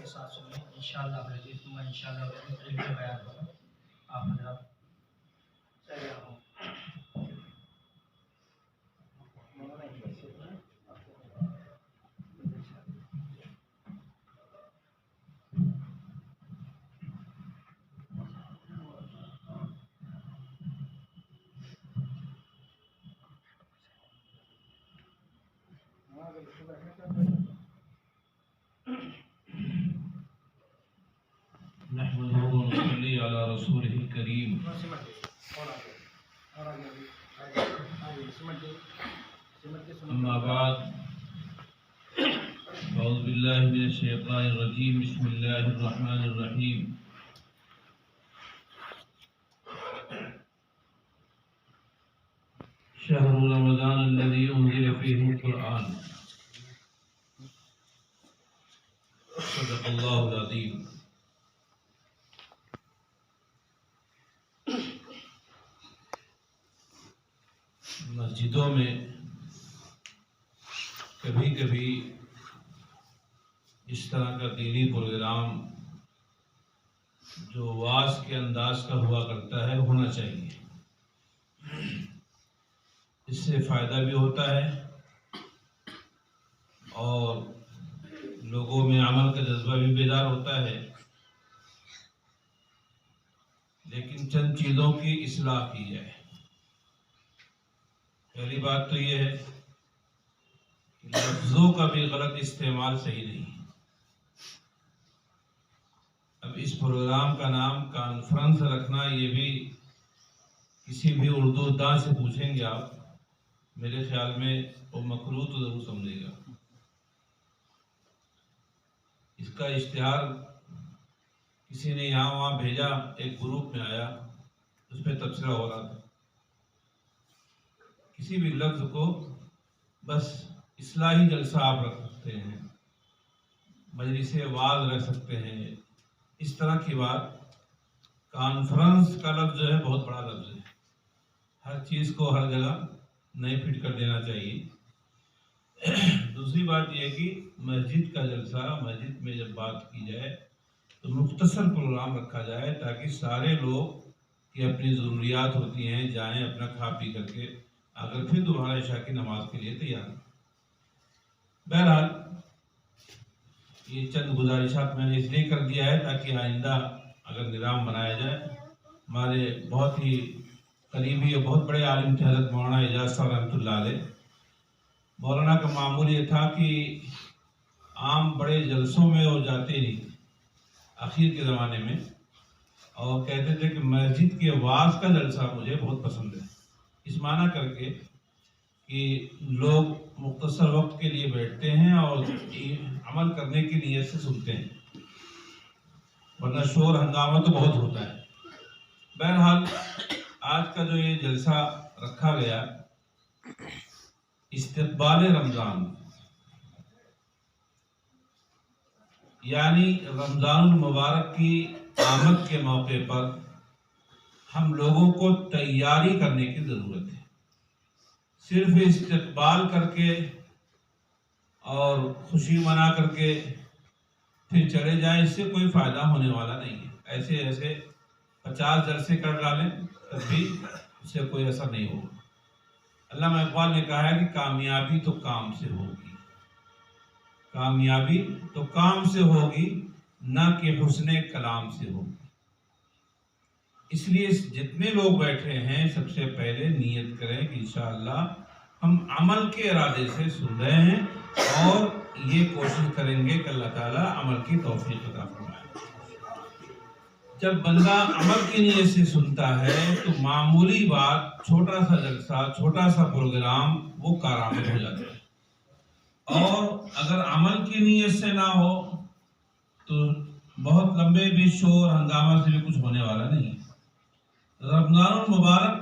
ساتھ سنیں انشاءاللہ انشاءاللہ علم سے بیان ہوگا. آپ حضرات نحمده ونصلي على رسوله الكريم. أما بعد أعوذ بالله من الشيطان الرجيم. بسم الله الرحمن الرحيم. شهر رمضان الذي أنزل فيه القرآن. صدق الله العظيم. مسجدوں میں کبھی کبھی اس طرح کا دینی پروگرام جو واعظ کے انداز کا ہوا کرتا ہے ہونا چاہیے. اس سے فائدہ بھی ہوتا ہے اور لوگوں میں عمل کا جذبہ بھی بیدار ہوتا ہے. لیکن چند چیزوں کی اصلاح کی جائے. پہلی بات تو یہ ہے کہ لفظوں کا بھی غلط استعمال صحیح نہیں. اب اس پروگرام کا نام کانفرنس رکھنا، یہ بھی کسی بھی اردو داں سے پوچھیں گے آپ، میرے خیال میں وہ مکروہ تو ضرور سمجھے گا. اس کا اشتہار کسی نے یہاں وہاں بھیجا، ایک گروپ میں آیا، اس پہ تبصرہ ہو رہا تھا. کسی بھی لفظ کو بس اصلاحی جلسہ آپ رکھ سکتے ہیں، مجلس وعظ رکھ سکتے ہیں، اس طرح کی بات. کانفرنس کا لفظ جو ہے بہت بڑا لفظ ہے. ہر چیز کو ہر جگہ نہیں فٹ کر دینا چاہیے. دوسری بات یہ ہے کہ مسجد کا جلسہ، مسجد میں جب بات کی جائے تو مختصر پروگرام رکھا جائے تاکہ سارے لوگ کی اپنی ضروریات ہوتی ہیں جائیں اپنا کھا پی کر کے اگر پھر دوبارہ عشاء کی نماز کے لیے تیار. بہرحال یہ چند گزارشات میں نے اس لیے کر دیا ہے تاکہ آئندہ اگر نظام بنایا جائے. ہمارے بہت ہی قریبی اور بہت بڑے عالم تھے حضرت مولانا اعجاز صاحب رحمۃ اللہ علیہ. مولانا کا معمول یہ تھا کہ عام بڑے جلسوں میں وہ جاتے نہیں آخر کے زمانے میں، اور کہتے تھے کہ مسجد کے وعظ کا جلسہ مجھے بہت پسند ہے. اس معنی کر کے کہ لوگ مختصر وقت کے لیے بیٹھتے ہیں اور عمل کرنے کی نیت سے سنتے ہیں، ورنہ شور ہنگامہ تو بہت ہوتا ہے. بہرحال آج کا جو یہ جلسہ رکھا گیا استقبال رمضان، یعنی رمضان المبارک کی آمد کے موقع پر ہم لوگوں کو تیاری کرنے کی ضرورت ہے. صرف استقبال کر کے اور خوشی منا کر کے پھر چلے جائیں، اس سے کوئی فائدہ ہونے والا نہیں ہے. ایسے 50 جلسے کر ڈالیں تب بھی اس سے کوئی اثر نہیں ہوگا. علامہ اقبال نے کہا ہے کہ کامیابی تو کام سے ہوگی، کامیابی تو کام سے ہوگی، نہ کہ حسن کلام سے ہوگی. اس لیے جتنے لوگ بیٹھے ہیں سب سے پہلے نیت کریں کہ انشاءاللہ ہم عمل کے ارادے سے سن رہے ہیں اور یہ کوشش کریں گے کہ اللہ تعالیٰ عمل کی توفیق عطا فرمائے. جب بندہ عمل کی نیت سے سنتا ہے تو معمولی بات، چھوٹا سا جلسہ، چھوٹا سا پروگرام وہ کارآمد ہو جاتا ہے. اور اگر عمل کی نیت سے نہ ہو تو بہت لمبے بھی شور ہنگامہ سے بھی کچھ ہونے والا نہیں. رمضان المبارک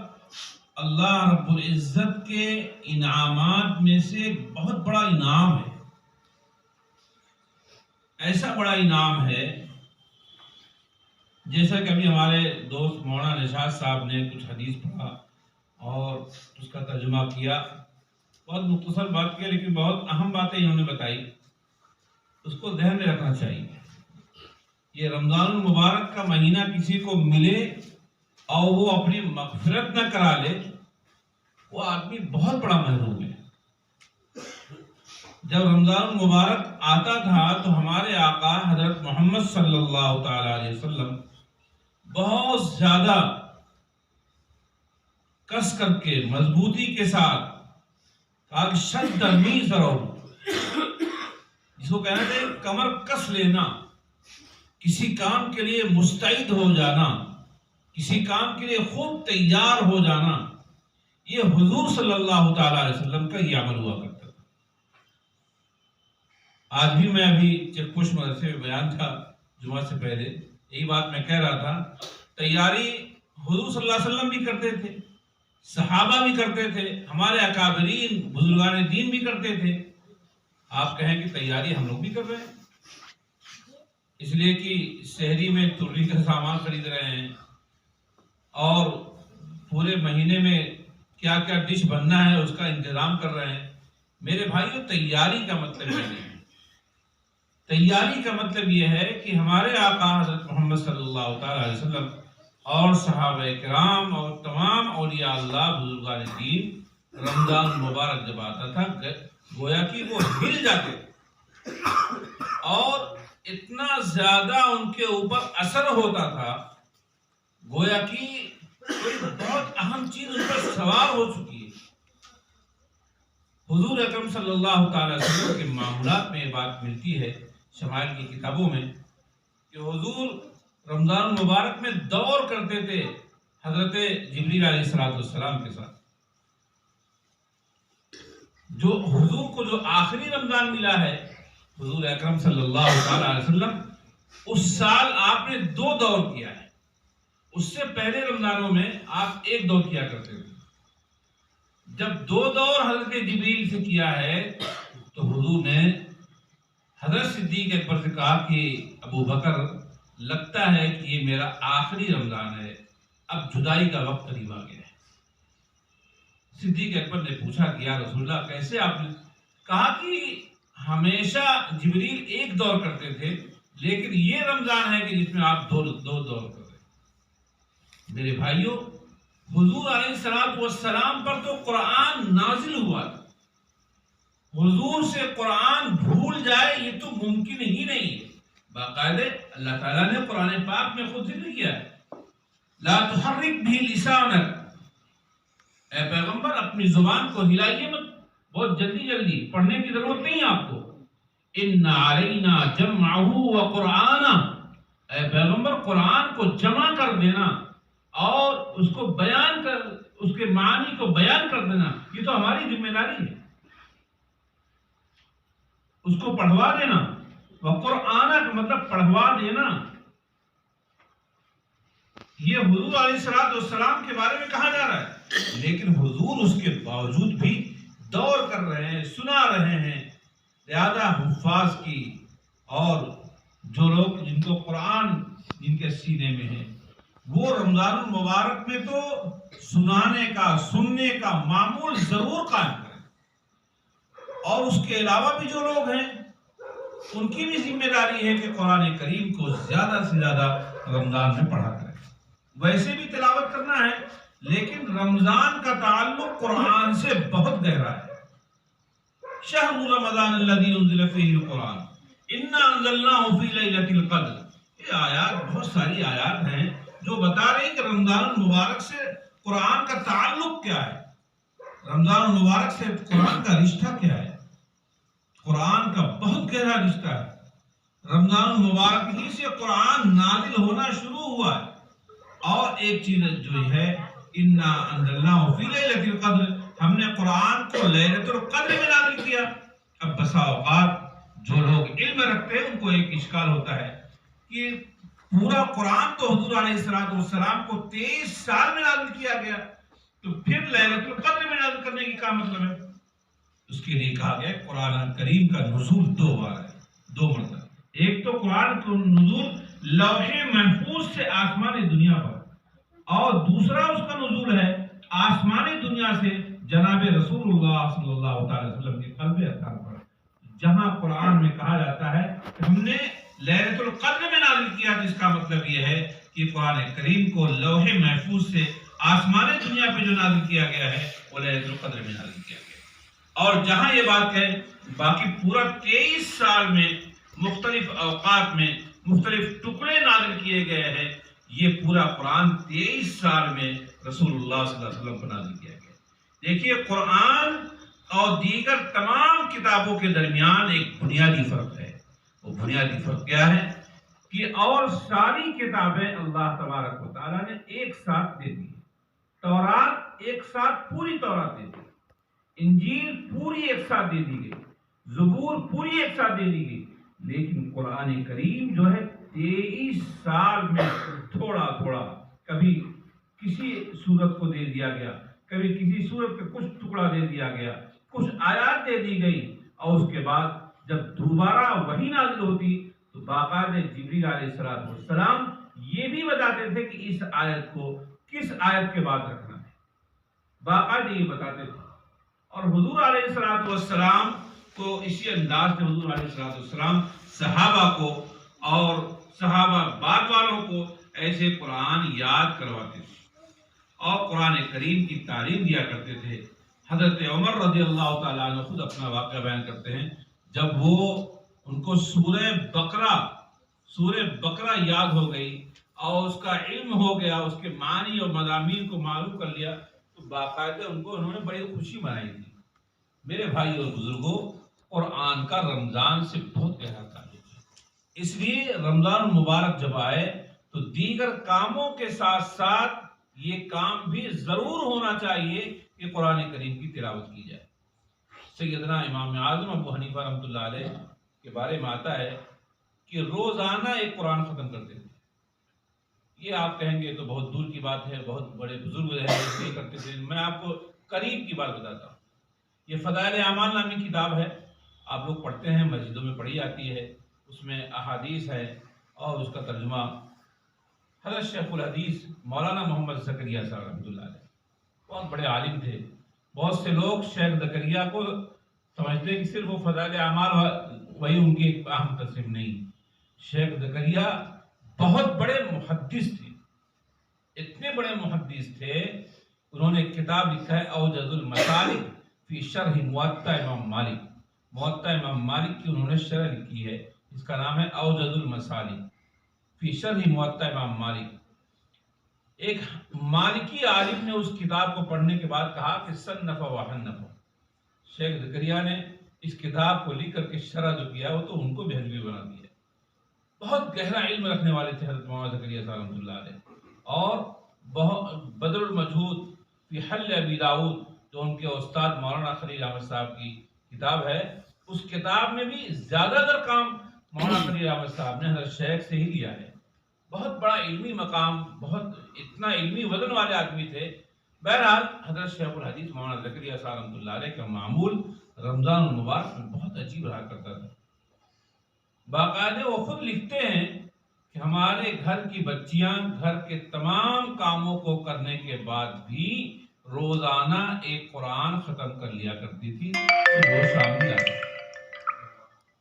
اللہ رب العزت کے انعامات میں سے ایک بہت بڑا انعام ہے. ایسا بڑا انعام ہے جیسا کہ ابھی ہمارے دوست مولانا نشاط صاحب نے کچھ حدیث پڑھا اور اس کا ترجمہ کیا. بہت مختصر بات کیا لیکن بہت اہم باتیں انہوں نے بتائی، اس کو ذہن میں رکھنا چاہیے. یہ رمضان المبارک کا مہینہ کسی کو ملے اور وہ اپنی مغفرت نہ کرا لے، وہ آدمی بہت بڑا محروم ہے۔ جب رمضان المبارک آتا تھا تو ہمارے آقا حضرت محمد صلی اللہ تعالی علیہ وسلم بہت زیادہ کس کر کے مضبوطی کے ساتھ کہا کہ شد میزرو، جس کو کہنا تھے کمر کس لینا، کسی کام کے لیے مستعد ہو جانا، کسی کام کے لیے خوب تیار ہو جانا، یہ حضور صلی اللہ تعالی علیہ وسلم کا یہ عمل ہوا کرتا تھا۔ آج بھی میں ابھی چیک پوسٹ مدرسے میں بیان تھا جمعہ سے پہلے، یہی بات میں کہہ رہا تھا، تیاری حضور صلی اللہ علیہ وسلم بھی کرتے تھے، صحابہ بھی کرتے تھے، ہمارے اکابرین بزرگان دین بھی کرتے تھے۔ آپ کہیں کہ تیاری ہم لوگ بھی کر رہے ہیں، اس لیے کہ شہری میں ترلی کا سامان خرید رہے ہیں اور پورے مہینے میں کیا کیا ڈش بننا ہے اس کا انتظام کر رہے ہیں۔ میرے بھائیو، تیاری کا مطلب یہ نہیں ہے۔ تیاری کا مطلب یہ ہے کہ ہمارے آقا حضرت محمد صلی اللہ تعالی علیہ وسلم اور صحابہ کرام اور تمام اولیاء اللہ بزرگان دین رمضان مبارک جب آتا تھا گویا کہ وہ ہل جاتے تھے اور اتنا زیادہ ان کے اوپر اثر ہوتا تھا گویا کہ کوئی بہت اہم چیز ان پر سوار ہو چکی ہے۔ حضور اکرم صلی اللہ تعالی وسلم کے معمولات میں یہ بات ملتی ہے شمائل کی کتابوں میں کہ حضور رمضان مبارک میں دور کرتے تھے حضرت جبریل علیہ السلام کے ساتھ۔ جو حضور کو جو آخری رمضان ملا ہے حضور اکرم صلی اللہ تعالی علیہ وسلم، اس سال آپ نے 2 دور کیا ہے۔ اس سے پہلے رمضانوں میں آپ 1 دور کیا کرتے تھے۔ جب 2 دور حضرت جبریل سے کیا ہے تو حضور نے حضرت صدیق اکبر سے کہا کہ ابو بکر، لگتا ہے کہ یہ میرا آخری رمضان ہے، اب جدائی کا وقت قریب آ گیا ہے۔ صدیق اکبر نے پوچھا کہ یا رسول اللہ کیسے؟ آپ نے کہا کہ ہمیشہ جبریل 1 دور کرتے تھے، لیکن یہ رمضان ہے کہ جس میں آپ 2 دور کر رہے ہیں۔ میرے بھائیوں، حضور علیہ السلام پر تو قرآن نازل ہوا تھا، حضور سے قرآن بھول جائے یہ تو ممکن ہی نہیں ہے۔ باقاعدہ اللہ تعالیٰ نے قرآن پاک میں خود ذکر کیا ہے، لا تحرک بھی لسانک، اے پیغمبر اپنی زبان کو ہلائیے مت، بہت جلدی پڑھنے کی ضرورت نہیں آپ کو۔ ان علینا جمعہ وقرآنہ، اے پیغمبر قرآن کو جمع کر دینا اور اس کو بیان کر، اس کے معنی کو بیان کر دینا، یہ تو ہماری ذمہ داری ہے۔ اس کو پڑھوا دینا، وقرآنہ کا مطلب پڑھوا دینا۔ یہ حضور علیہ السلام کے بارے میں کہا جا رہا ہے، لیکن حضور اس کے باوجود بھی دور کر رہے ہیں، سنا رہے ہیں۔ لہذا حفاظ کی اور جو لوگ جن کو قرآن جن کے سینے میں ہے، وہ رمضان المبارک میں تو سنانے کا، سننے کا معمول ضرور قائم کریں، اور اس کے علاوہ بھی جو لوگ ہیں ان کی بھی ذمہ داری ہے کہ قرآن کریم کو زیادہ سے زیادہ رمضان میں پڑھا کریں۔ ویسے بھی تلاوت کرنا ہے، لیکن رمضان کا تعلق قرآن سے بہت گہرا ہے۔ شہر رمضان الذی انزل فیہ القرآن انا انزلناہ فی لیلۃ القدر، یہ آیات بہت ساری آیات ہیں جو بتا رہی ہیں کہ رمضان المبارک سے قرآن کا تعلق کیا ہے، رمضان المبارک سے قرآن کا رشتہ کیا ہے۔ قرآن کا بہت گہرا رشتہ ہے۔ رمضان المبارک ہی سے قرآن نازل ہونا شروع ہوا ہے۔ اور ایک چیز جو ہے، انا انزلناہ فی لیلۃ القدر، ہم نے قرآن کو لیلۃ القدر میں نازل کیا۔ اب بسا اوقات جو لوگ علم رکھتے ہیں ان کو ایک اشکال ہوتا ہے کہ پورا قرآن تو حضور علیہ السلام کو 23 سال میں نازل کیا گیا، تو پھر لیلۃ القدر میں نازل کرنے کی کیا مطلب ہے؟ اس کے لیے کہا گیا قرآن کریم کا نزول 2 بار ہے، 2 مرتبہ۔ ایک تو قرآن کا نزول لوح محفوظ سے آسمانی دنیا پر، اور دوسرا اس کا نزول ہے آسمانی دنیا سے جناب رسول اللہ صلی اللہ تعالی وسلم کے قلب اطہر پر، جہاں قرآن میں کہا جاتا ہے کہ ہم نے لیلۃ القدر میں نازل کیا تو اس کا مطلب یہ ہے کہ قرآن کریم کو لوح محفوظ سے آسمان دنیا پہ جو نازل کیا گیا ہے وہ لیلۃ القدر میں نازل کیا گیا. اور جہاں یہ بات ہے باقی پورا 23 سال میں مختلف اوقات میں مختلف ٹکڑے نازل کیے گئے ہیں، یہ پورا قرآن 23 سال میں رسول اللہ صلی اللہ علیہ وسلم پر نازل کیا گیا. دیکھیے قرآن اور دیگر تمام کتابوں کے درمیان ایک بنیادی فرق ہے. وہ بنیادی فرق کیا ہے کہ اور ساری کتابیں اللہ تبارک و تعالیٰ نے ایک ساتھ دے دی. تورات ایک ساتھ پوری تورات دے دی، انجیل پوری ایک ساتھ دے دی گئی، زبور پوری ایک ساتھ دے دی گئی. لیکن قرآن کریم جو ہے 23 سال میں تھوڑا تھوڑا، کبھی کسی سورت کو دے دیا گیا، کبھی کسی سورت کا کچھ ٹکڑا دے دیا گیا، کچھ آیات دے دی گئی، اور اس کے بعد جب دوبارہ وحی نازل ہوتی تو باقاعدہ جبریل علیہ السلام یہ بھی بتاتے تھے کہ اس آیت کو کس آیت کے بعد رکھنا ہے، باقاعدہ یہ بتاتے تھے. اور حضور علیہ السلام کو اسی انداز سے حضور علیہ السلام صحابہ کو اور صحابہ بعد والوں کو ایسے قرآن یاد کرواتے تھے اور قرآن کریم کی تعلیم دیا کرتے تھے. حضرت عمر رضی اللہ تعالیٰ عنہ خود اپنا واقعہ بیان کرتے ہیں، جب وہ ان کو سورہ بقرہ یاد ہو گئی اور اس کا علم ہو گیا، اس کے معنی اور مضامین کو معلوم کر لیا، تو باقاعدہ انہوں نے بڑی خوشی منائی تھی. میرے بھائی اور بزرگوں، قرآن کا رمضان سے بہت گہرا تعلق ہے. اس لیے رمضان المبارک جب آئے تو دیگر کاموں کے ساتھ ساتھ یہ کام بھی ضرور ہونا چاہیے کہ قرآن کریم کی تلاوت کی جائے. سیدنا امام اعظم ابو حنیفہ رحمۃ اللہ علیہ کے بارے میں آتا ہے کہ روزانہ ایک قرآن ختم کرتے تھے. یہ آپ کہیں گے تو بہت دور کی بات ہے، بہت بڑے بزرگ رہے کرتے تھے. میں آپ کو قریب کی بات بتاتا ہوں. یہ فضائل اعمال نامی کتاب ہے، آپ لوگ پڑھتے ہیں، مسجدوں میں پڑھی جاتی ہے. اس میں احادیث ہے اور اس کا ترجمہ حضرت شیخ الحدیث مولانا محمد زکریا صاحب رحمۃ اللہ علیہ بہت بڑے عالم تھے. بہت سے لوگ شیخ زکریا کو سمجھتے ہیں کہ صرف وہ فضائل اعمال وہی ان کی ایک اہم تصنیف نہیں. شیخ زکریا بہت بڑے محدث تھے، اتنے بڑے محدث تھے. انہوں نے ایک کتاب لکھا ہے اوجز المسالک فی شرح موطا امام مالک. موطا امام مالک کی انہوں نے شرح لکھی ہے، اس کا نام ہے اوجز المسالک فی شرح موطا امام مالک. ایک مالکی عالم نے اس کتاب کو پڑھنے کے بعد کہا کہ صنف و حنف. شیخ زکریا نے اس کتاب کو لکھ کر کے شرح جو کیا وہ تو ان کو بھی حنفی بنا دیا. بہت گہرا علم رکھنے والے تھے حضرت مولانا زکریا صاحب رحمۃ اللہ علیہ. اور بدر المجہود فی حل ابی داؤد جو ان کے استاد مولانا خلیل احمد صاحب کی کتاب ہے، اس کتاب میں بھی زیادہ تر کام مولانا خلیل احمد صاحب نے حضرت شیخ سے ہی لیا ہے. بہت بڑا علمی مقام، بہت اتنا علمی وزن والے آدمی تھے. بہرحال حضرت شیخ الحدیث مولانا زکریا صاحب رحمۃ اللہ علیہ کا معمول رمضان المبارک میں بہت عجیب رہا کرتا تھا. باقاعدہ وہ خود لکھتے ہیں کہ ہمارے گھر کی بچیاں گھر کے تمام کاموں کو کرنے کے بعد بھی روزانہ ایک قرآن ختم کر لیا کرتی تھی. صبح و شام